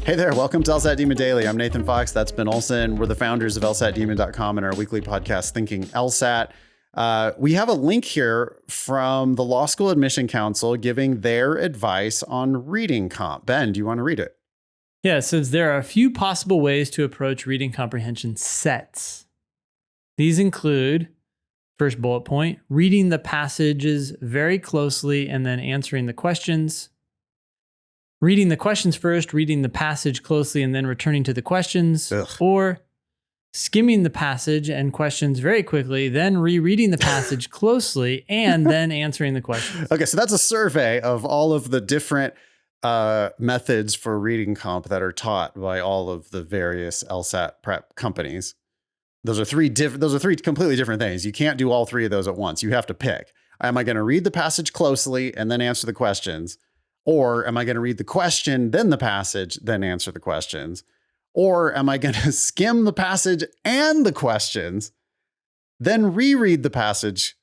Hey there, welcome to LSAT Demon Daily. I'm Nathan Fox, that's Ben Olson. We're the founders of LSATdemon.com and our weekly podcast, Thinking LSAT. We have a link here from the Law School Admission Council giving their advice on reading comp. Ben, do you want to read it? Yeah, it says there are a few possible ways to approach reading comprehension sets. These include, first bullet point, reading the passages very closely and then answering the questions. Reading the questions first, reading the passage closely, and then returning to the questions. Ugh. Or skimming the passage and questions very quickly, then rereading the passage closely, and then answering the questions. Okay, so that's a survey of all of the different methods for reading comp that are taught by all of the various LSAT prep companies. Those are three completely different things. You can't do all three of those at once. You have to pick. Am I going to read the passage closely and then answer the questions? Or am I going to read the question, then the passage, then answer the questions? Or am I going to skim the passage and the questions, then reread the passage,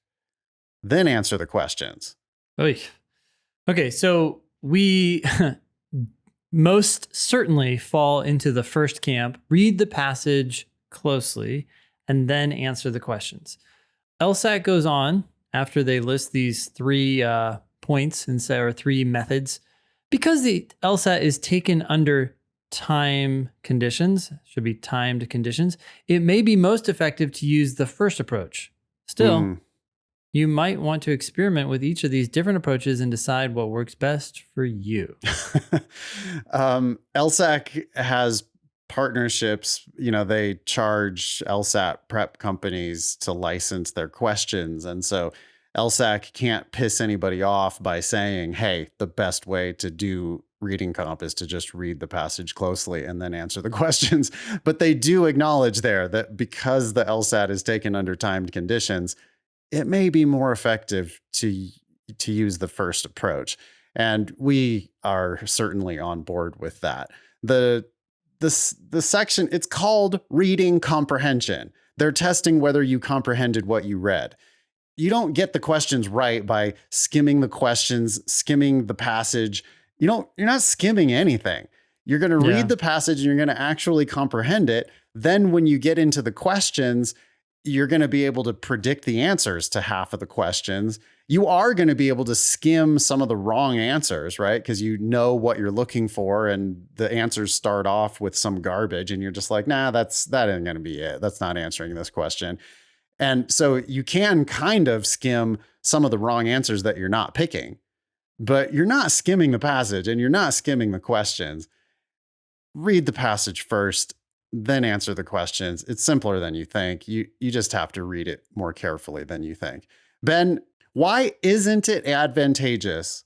then answer the questions? Oy. Okay, so we most certainly fall into the first camp, read the passage closely, and then answer the questions. LSAT goes on after they list these three points or three methods. Because the LSAT is taken under time conditions, should be timed conditions, it may be most effective to use the first approach. Still, you might want to experiment with each of these different approaches and decide what works best for you. LSAC has partnerships. They charge LSAT prep companies to license their questions. And so LSAC can't piss anybody off by saying, hey, the best way to do reading comp is to just read the passage closely and then answer the questions. But they do acknowledge there that because the LSAT is taken under timed conditions, it may be more effective to use the first approach. And we are certainly on board with that. The section, it's called Reading Comprehension. They're testing whether you comprehended what you read. You don't get the questions right by skimming the questions, skimming the passage. You're not skimming anything. You're going to read the passage and you're going to actually comprehend it. Then when you get into the questions, you're going to be able to predict the answers to half of the questions. You are going to be able to skim some of the wrong answers, right? Because you know what you're looking for and the answers start off with some garbage and you're just like, nah, that ain't going to be it. That's not answering this question. And so you can kind of skim some of the wrong answers that you're not picking, but you're not skimming the passage and you're not skimming the questions. Read the passage first, then answer the questions. It's simpler than you think. You just have to read it more carefully than you think. Ben, why isn't it advantageous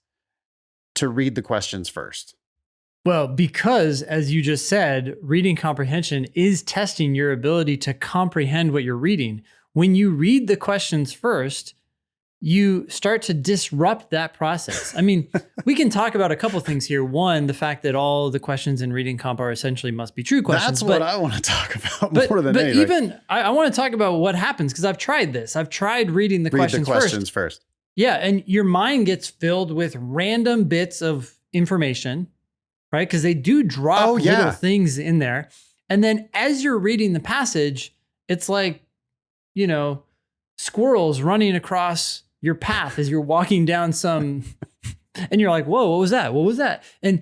to read the questions first? Well, because as you just said, reading comprehension is testing your ability to comprehend what you're reading. When you read the questions first, you start to disrupt that process. I mean, we can talk about a couple things here. One, the fact that all the questions in reading comp are essentially must be true questions. That's what I want to talk about more than anything. But even I want to talk about what happens because I've tried this. I've tried reading the questions first. Yeah, and your mind gets filled with random bits of information, right? Because they do drop little things in there. And then as you're reading the passage, it's like, squirrels running across your path as you're walking down some, and you're like, whoa, what was that? What was that? And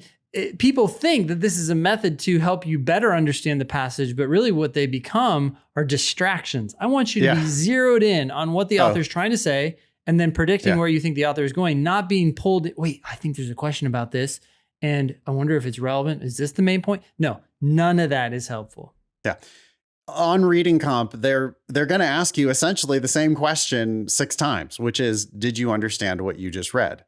people think that this is a method to help you better understand the passage, but really what they become are distractions. I want you to be zeroed in on what the author's trying to say and then predicting where you think the author is going, not being pulled. Wait, I think there's a question about this. And I wonder if it's relevant. Is this the main point? No, none of that is helpful. Yeah. On reading comp, they're going to ask you essentially the same question 6 times, which is, did you understand what you just read?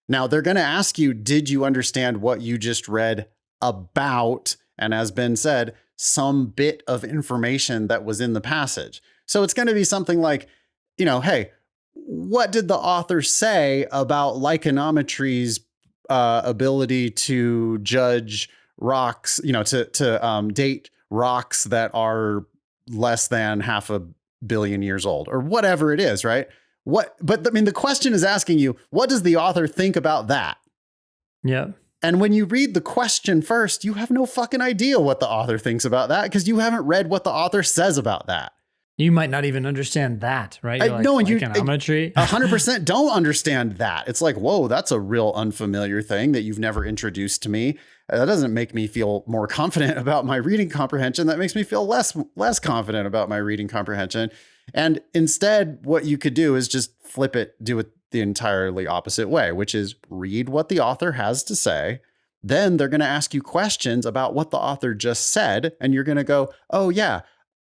Now, they're going to ask you, did you understand what you just read about, and as Ben said, some bit of information that was in the passage. So it's going to be something like, hey, what did the author say about lichenometry's ability to judge rocks, to date rocks that are less than 500 million years old or whatever it is, right? But the question is asking you, what does the author think about that? Yeah. And when you read the question first, you have no fucking idea what the author thinks about that because you haven't read what the author says about that. You might not even understand that, right? You're No, and you trigonometry. 100% don't understand that. It's like, whoa, that's a real unfamiliar thing that you've never introduced to me. That doesn't make me feel more confident about my reading comprehension. That makes me feel less confident about my reading comprehension. And instead, what you could do is just flip it, do it the entirely opposite way, which is read what the author has to say. Then they're going to ask you questions about what the author just said. And you're going to go, oh, yeah,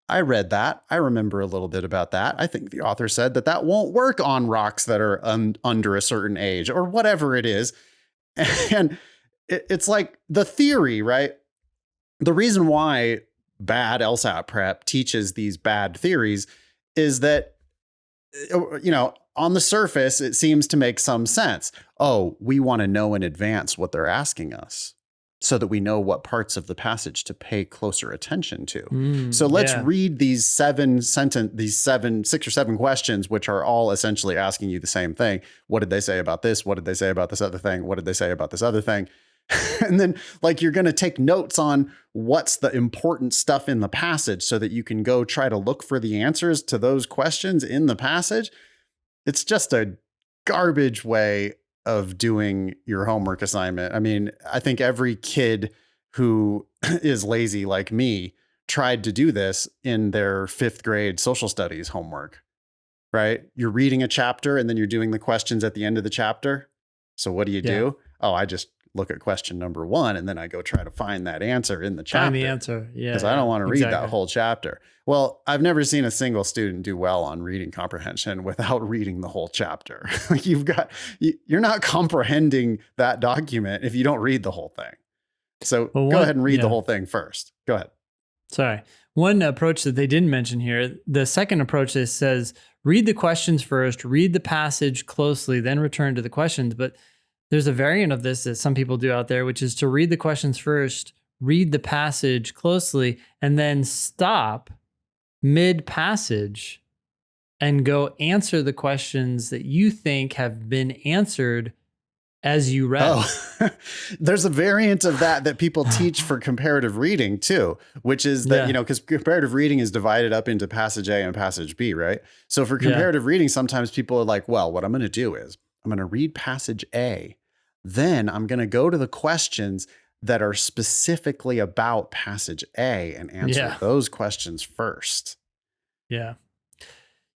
I read that. I remember a little bit about that. I think the author said that that won't work on rocks that are under a certain age or whatever it is. And it's like the theory, right? The reason why bad LSAT prep teaches these bad theories is that, you know, on the surface, it seems to make some sense. Oh, we want to know in advance what they're asking us so that we know what parts of the passage to pay closer attention to. So let's read these 6 or 7 questions, which are all essentially asking you the same thing. What did they say about this? What did they say about this other thing? What did they say about this other thing? And then like you're going to take notes on what's the important stuff in the passage so that you can go try to look for the answers to those questions in the passage. It's just a garbage way of doing your homework assignment. I mean, I think every kid who is lazy like me tried to do this in their 5th grade social studies homework, right? You're reading a chapter and then you're doing the questions at the end of the chapter. So what do? Oh, I just look at question number 1 and then I go try to find that answer in the chapter. Find the answer. Yeah. Because I don't want to read that whole chapter. Well, I've never seen a single student do well on reading comprehension without reading the whole chapter. Like you're not comprehending that document if you don't read the whole thing. So go ahead and read the whole thing first. Go ahead. Sorry. One approach that they didn't mention here, the second approach that says, read the questions first, read the passage closely, then return to the questions. But there's a variant of this that some people do out there, which is to read the questions first, read the passage closely, and then stop mid-passage and go answer the questions that you think have been answered as you read. Oh, there's a variant of that people teach for comparative reading too, which is that, you know, because comparative reading is divided up into passage A and passage B, right? So for comparative reading, sometimes people are like, well, what I'm going to do is I'm going to read passage A. Then I'm going to go to the questions that are specifically about passage A and answer those questions first. Yeah.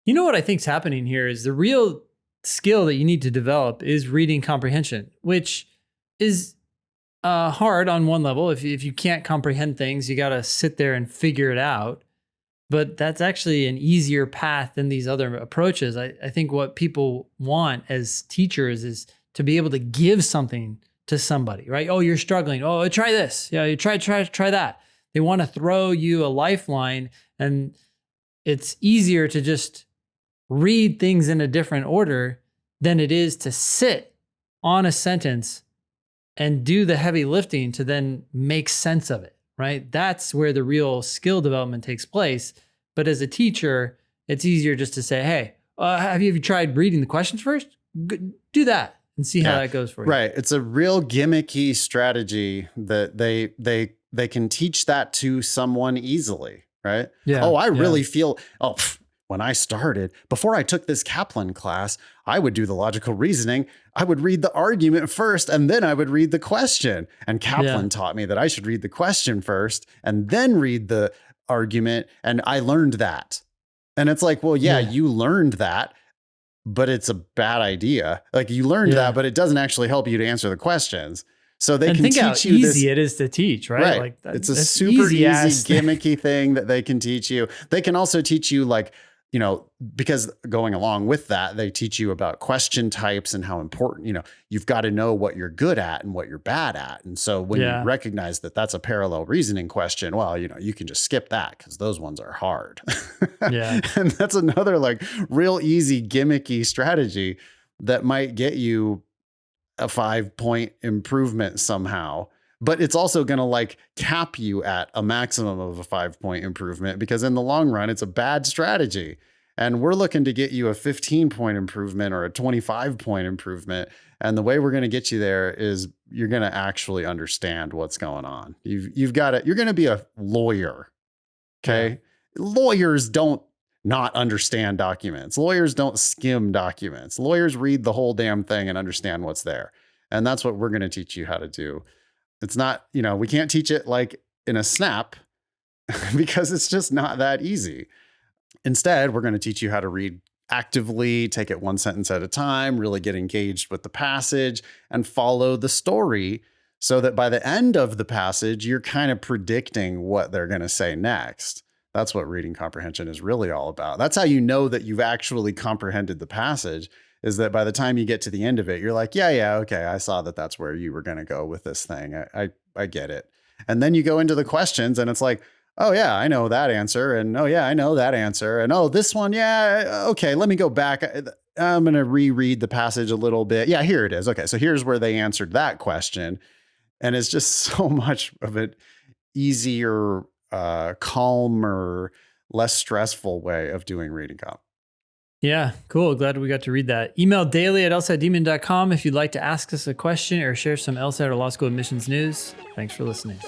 You know what I think is happening here is the real skill that you need to develop is reading comprehension, which is hard on one level. If you can't comprehend things, you got to sit there and figure it out. But that's actually an easier path than these other approaches. I think what people want as teachers is to be able to give something to somebody, right? Oh, you're struggling. Oh, try this. Yeah, you try that. They want to throw you a lifeline, and it's easier to just read things in a different order than it is to sit on a sentence and do the heavy lifting to then make sense of it, right? That's where the real skill development takes place. But as a teacher, it's easier just to say, hey, have you tried reading the questions first? Do that and see how that goes for you. Right. It's a real gimmicky strategy that they can teach that to someone easily, right? Yeah. Oh, I really feel, when I started, before I took this Kaplan class, I would do the logical reasoning. I would read the argument first, and then I would read the question. And Kaplan taught me that I should read the question first and then read the argument. And I learned that. And it's like, well, you learned that, but it's a bad idea. Like you learned that, but it doesn't actually help you to answer the questions. So they can teach you this. Think how easy it is to teach, right? Right. Like it's a super easy gimmicky thing that they can teach you. They can also teach you, like, you know, because going along with that, they teach you about question types and how important, you know, you've got to know what you're good at and what you're bad at. And so when you recognize that that's a parallel reasoning question, well, you know, you can just skip that because those ones are hard. And that's another like real easy gimmicky strategy that might get you a 5-point improvement somehow. But it's also going to like cap you at a maximum of a 5-point improvement because in the long run, it's a bad strategy. And we're looking to get you a 15-point improvement or a 25-point improvement. And the way we're going to get you there is you're going to actually understand what's going on. You've got it. You're going to be a lawyer. Okay. Yeah. Lawyers don't not understand documents. Lawyers don't skim documents. Lawyers read the whole damn thing and understand what's there. And that's what we're going to teach you how to do. It's not, we can't teach it like in a snap because it's just not that easy. Instead, we're going to teach you how to read actively, take it one sentence at a time, really get engaged with the passage and follow the story so that by the end of the passage, you're kind of predicting what they're going to say next. That's what reading comprehension is really all about. That's how you know that you've actually comprehended the passage, is that by the time you get to the end of it, you're like, yeah, okay, I saw that that's where you were going to go with this thing. I get it. And then you go into the questions and it's like, oh yeah, I know that answer. And oh yeah, I know that answer. And oh, this one, yeah, okay, let me go back. I'm going to reread the passage a little bit. Yeah, here it is. Okay, so here's where they answered that question. And it's just so much of an easier, calmer, less stressful way of doing reading comp. Yeah, cool. Glad we got to read that. Email daily@lsatdemon.com if you'd like to ask us a question or share some LSAT or law school admissions news. Thanks for listening.